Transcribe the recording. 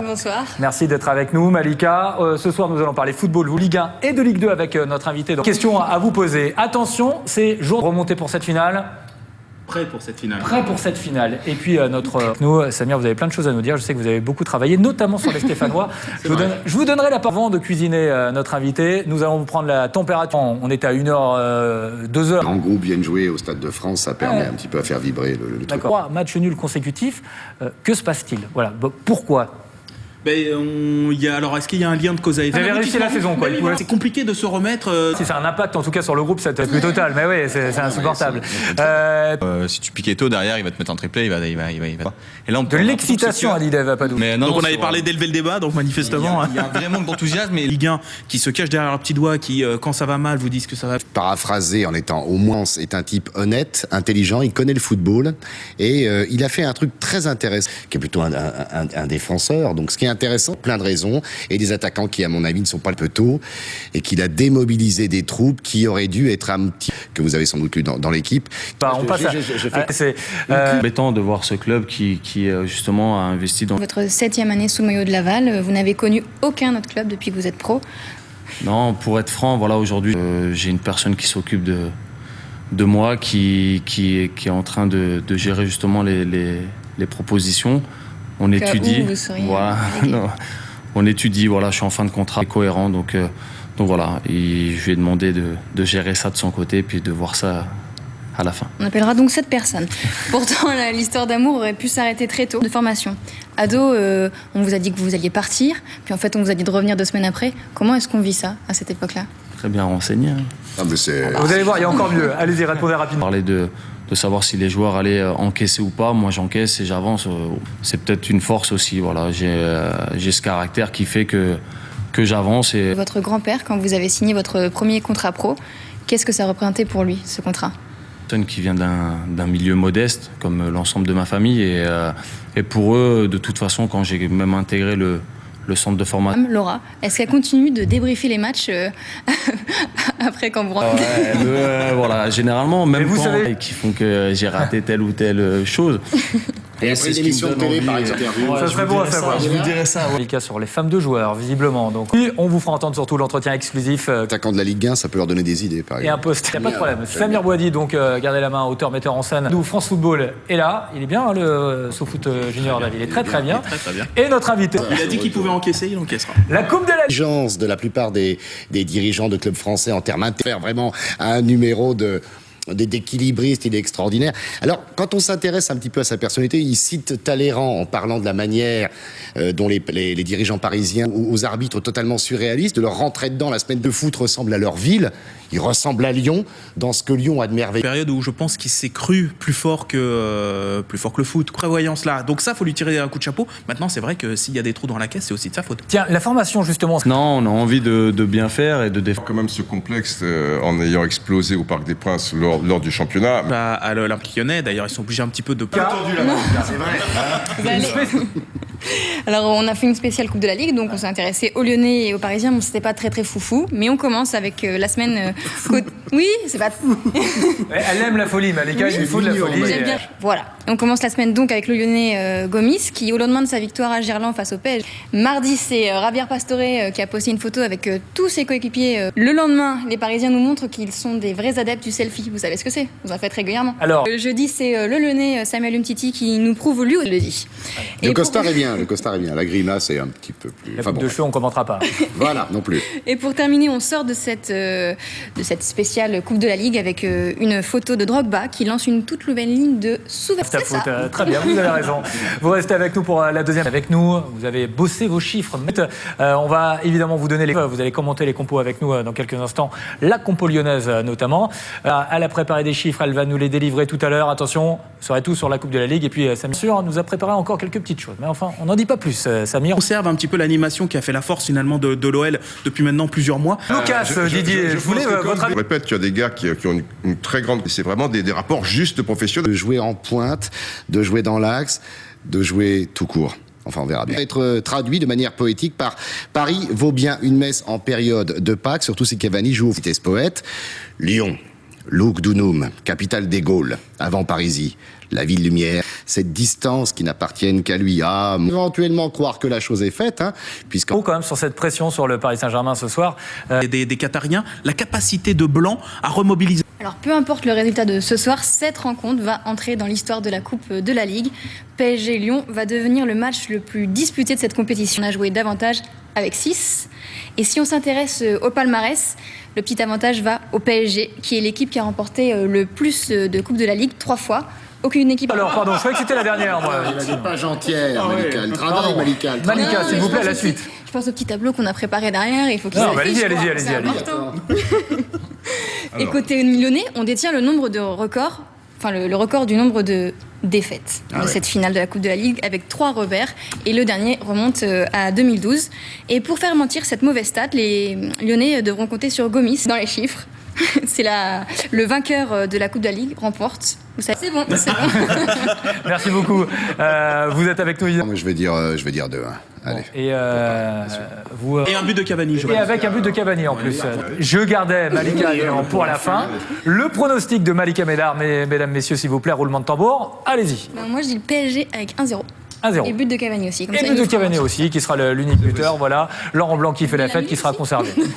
Bonsoir. Merci d'être avec nous, Malika. Ce soir, nous allons parler football, Ligue 1 et de Ligue 2 avec notre invité. Donc, question à vous poser. Attention, c'est jour de remonter pour cette finale. Prêt pour cette finale. Prêt pour cette finale. Et puis, nous, Samir, vous avez plein de choses à nous dire. Je sais que vous avez beaucoup travaillé, notamment sur les Stéphanois. Je vous donnerai la parole avant de cuisiner notre invité. Nous allons vous prendre la température. On est à 1h, 2h. En groupe viennent jouer au Stade de France, ça permet un petit peu à faire vibrer le truc. D'accord. 3 matchs nuls consécutifs. Que se passe-t-il? Voilà. Pourquoi? Alors, est-ce qu'il y a un lien de cause à effet? Vous avez réussi la saison, quoi. C'est compliqué de se remettre. Si c'est un impact, en tout cas, sur le groupe, c'est plus total. Mais oui, c'est insupportable. Si tu piques tôt derrière, il va te mettre en triplé, il va. Et là, de l'excitation, a dit Dave Apadou. Donc on avait parlé d'élever le débat, donc manifestement. Il y a un vrai manque d'enthousiasme. Mais Ligue 1 qui se cache derrière leur petit doigt, qui, quand ça va mal, vous disent que ça va. Paraphrasé en étant au moins, est un type honnête, intelligent, il connaît le football. Et il a fait un truc très intéressant, qui est plutôt un défenseur. Donc ce qui est intéressant, plein de raisons. Et des attaquants qui, à mon avis, ne sont pas le peu tôt. Et qu'il a démobilisé des troupes qui auraient dû être un petit. Que vous avez sans doute lu dans l'équipe. On passe à. C'est embêtant de voir ce club qui justement a investi dans. Votre 7e année sous le maillot de Laval, vous n'avez connu aucun autre club depuis que vous êtes pro. Non, pour être franc, voilà, aujourd'hui, j'ai une personne qui s'occupe de moi, qui est en train de gérer justement les propositions. On étudie. Vous seriez voilà. On étudie. Voilà, je suis en fin de contrat cohérent, donc voilà. Et je lui ai demandé de gérer ça de son côté, puis de voir ça à la fin. On appellera donc cette personne. Pourtant, l'histoire d'amour aurait pu s'arrêter très tôt. De formation. Ado, on vous a dit que vous alliez partir, puis en fait, on vous a dit de revenir 2 semaines après. Comment est-ce qu'on vit ça à cette époque-là? Très bien renseigné. Ah, mais vous allez voir, il y a encore mieux. Allez-y, répondez rapidement. Parler de savoir si les joueurs allaient encaisser ou pas. Moi, j'encaisse et j'avance. C'est peut-être une force aussi. Voilà, j'ai ce caractère qui fait que j'avance. Et... Votre grand-père, quand vous avez signé votre premier contrat pro, qu'est-ce que ça représentait pour lui, ce contrat? Une personne qui vient d'un milieu modeste, comme l'ensemble de ma famille. Et pour eux, de toute façon, quand j'ai même intégré le centre de formation. Laura, est-ce qu'elle continue de débriefer les matchs après quand vous rentrez? Voilà, généralement, même vous quand savez... qui font que j'ai raté telle ou telle chose. Et après une émission de télé, par exemple. Ça serait bon à savoir. Je vous dirais ça. Malika sur les femmes de joueurs, visiblement. Donc, oui, on vous fera entendre surtout l'entretien exclusif. Attaquant de la Ligue 1, ça peut leur donner des idées, par exemple. Et un poste, il n'y a pas de problème. Samir Bouhaddi, donc, gardez la main, auteur, metteur en scène. Nous, France Football est là. Il est bien, le SoFoot Junior, David. Il est très bien. Très bien. Et notre invité. Il a dit qu'il pouvait encaisser, il encaissera. La Coupe de la L'exigence de la plupart des dirigeants de clubs français en termes intérieurs, vraiment un numéro d'équilibriste, il est extraordinaire. Alors, quand on s'intéresse un petit peu à sa personnalité, il cite Talleyrand en parlant de la manière dont les dirigeants parisiens aux arbitres totalement surréalistes, de leur rentrer dedans. La semaine de foot ressemble à leur ville, il ressemble à Lyon, dans ce que Lyon a de merveilleux. Période où je pense qu'il s'est cru plus fort que le foot. Prévoyance là. Donc ça, faut lui tirer un coup de chapeau. Maintenant, c'est vrai que s'il y a des trous dans la caisse, c'est aussi de sa faute. Tiens, la formation, justement. Non, on a envie de bien faire et de défendre. Quand même ce complexe en ayant explosé au Parc des Princes lors du championnat. À l'Olympique Lyonnais, d'ailleurs, ils sont obligés un petit peu de... C'est vrai. Alors, on a fait une spéciale Coupe de la Ligue, donc on s'est intéressé aux Lyonnais et aux Parisiens. Bon, c'était pas très foufou, mais on commence avec la semaine... Oui, c'est pas... Elle aime la folie, Malika, il lui faut de la folie. J'aime bien. Voilà. On commence la semaine donc avec le Lyonnais Gomis, qui, au lendemain de sa victoire à Gerland face au PSG, mardi, c'est Javier Pastore qui a posté une photo avec tous ses coéquipiers. Le lendemain, les Parisiens nous montrent qu'ils sont des vrais adeptes du selfie. Vous savez ce que c'est? Vous en faites régulièrement. Alors, le jeudi, c'est le Lyonnais Samuel Umtiti qui nous prouve, lui, le dit. Le costard est bien, La grimace est un petit peu plus... la coupe de cheveux, on ne commentera pas. Voilà, non plus. Et pour terminer, on sort de cette spéciale Coupe de la Ligue avec une photo de Drogba qui lance une toute nouvelle ligne de sous-vêtements. Très bien, vous avez raison. Vous restez avec nous pour la deuxième. Avec nous, vous avez bossé vos chiffres. On va évidemment vous donner vous allez commenter les compos avec nous dans quelques instants. La compo lyonnaise notamment. Elle a préparé des chiffres, elle va nous les délivrer tout à l'heure. Attention, vous saurez tout sur la Coupe de la Ligue. Et puis Samir nous a préparé encore quelques petites choses. Mais enfin, on n'en dit pas plus, Samir. On observe un petit peu l'animation qui a fait la force finalement de l'OL depuis maintenant plusieurs mois. Lucas, Didier, je voulais votre avis. Je répète qu'il y a des gars qui ont une très grande... C'est vraiment des rapports juste professionnels. De jouer en pointe, de jouer dans l'axe, de jouer tout court. Enfin, on verra bien. Être traduit de manière poétique par Paris vaut bien une messe en période de Pâques, surtout si Cavani joue au vitesse poète. Lyon, Lugdunum, capitale des Gaules, avant Parisis, la ville lumière. cette distance qui n'appartienne qu'à lui. Éventuellement croire que la chose est faite, puisque Quand même sur cette pression sur le Paris Saint-Germain ce soir. Des Qatariens, la capacité de Blanc à remobiliser. Alors peu importe le résultat de ce soir, cette rencontre va entrer dans l'histoire de la Coupe de la Ligue. PSG-Lyon va devenir le match le plus disputé de cette compétition. On a joué davantage avec 6. Et si on s'intéresse au palmarès, le petit avantage va au PSG, qui est l'équipe qui a remporté le plus de Coupes de la Ligue, 3 fois. Aucune équipe... Alors, pardon, je croyais que c'était la dernière, moi. il n'est pas gentille, Malika. Le travail, Malika. Malika, s'il vous plaît, la suite. Je pense au petit tableau qu'on a préparé derrière. Il faut qu'il Non, s'affiche, allez-y. c'est important. Et côté lyonnais, on détient le nombre de records, enfin le record du nombre de défaites de cette finale de la Coupe de la Ligue avec 3 revers. Et le dernier remonte à 2012. Et pour faire mentir cette mauvaise stat, les Lyonnais devront compter sur Gomis dans les chiffres. C'est le vainqueur de la Coupe de la Ligue remporte. C'est bon. Merci beaucoup. Vous êtes avec nous. Moi, je vais dire 2-1. Allez. Et vous. Et un but de Cavani. Et avec un but de Cavani en plus. Je gardais Malika pour la fin. Le pronostic de Malika Médard, mesdames, messieurs, s'il vous plaît, roulement de tambour. Allez-y. Moi, je dis le PSG avec 1-0. 1-0. Et but de Cavani aussi. Comme et ça, but de Cavani aussi, qui sera l'unique buteur. Voilà. Laurent Blanc qui fait la fête, qui sera conservé.